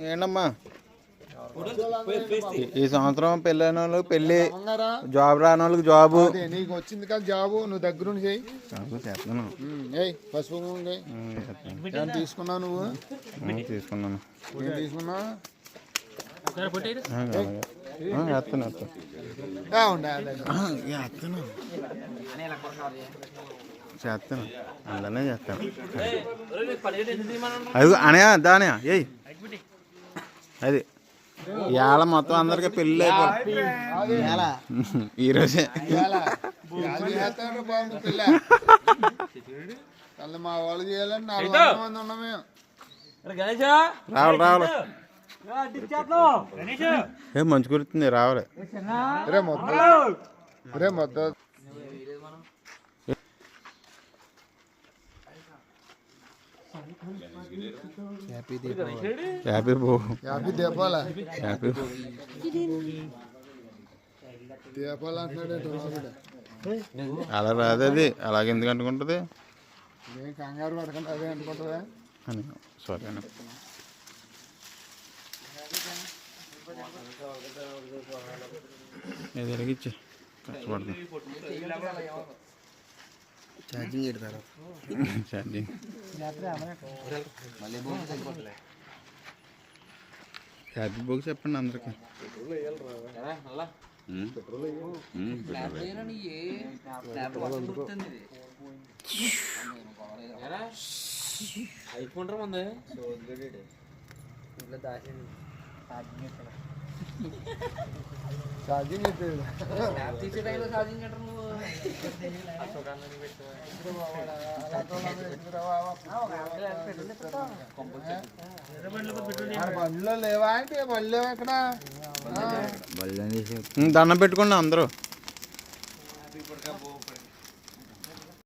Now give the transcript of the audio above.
ఏంటమ్మా ఈ సంవత్సరం పెళ్ళైన వాళ్ళకి పెళ్ళి, జాబ్ రాని వాళ్ళకి జాబు. నీకు వచ్చింది కదా జాబు, నువ్వు దగ్గరుండి చేయి. చేస్తున్నాను. పసుపు తీసుకున్నావు నువ్వు? తీసుకున్నాను. ఏం తీసుకున్నావు? చేస్తాను అలానే చేస్తాను. అది అనయా దానయా ఏయ్ అది ఇవాళ మొత్తం అందరికి పెళ్ళి అయిపోయి ఈరోజే మా వాళ్ళు చేయాలని 4 మంది ఉన్నామే. రావాలి రావాలి ఏ మంచి గుర్తుంది రావాలి. రే మొత్తం హ్యాపీ దీపాలు అంటున్నాడు. అలా రాదు అది అలాగే ఎందుకు అంటుకుంటుంది? నేను కంగారు పడకండి అదే అనుకుంటుందా అని. సారీ అన్న ఇది ఎలాగిచ్చే కష్టపడుతుంది. ఛార్జింగ్ హ్యాపీ బోక్ చెప్పండి అందరికి. ఛార్జింగ్ బండిలో లేవా అంటే బండి లేవా ఎక్కడ? దండం పెట్టుకోండి అందరూ.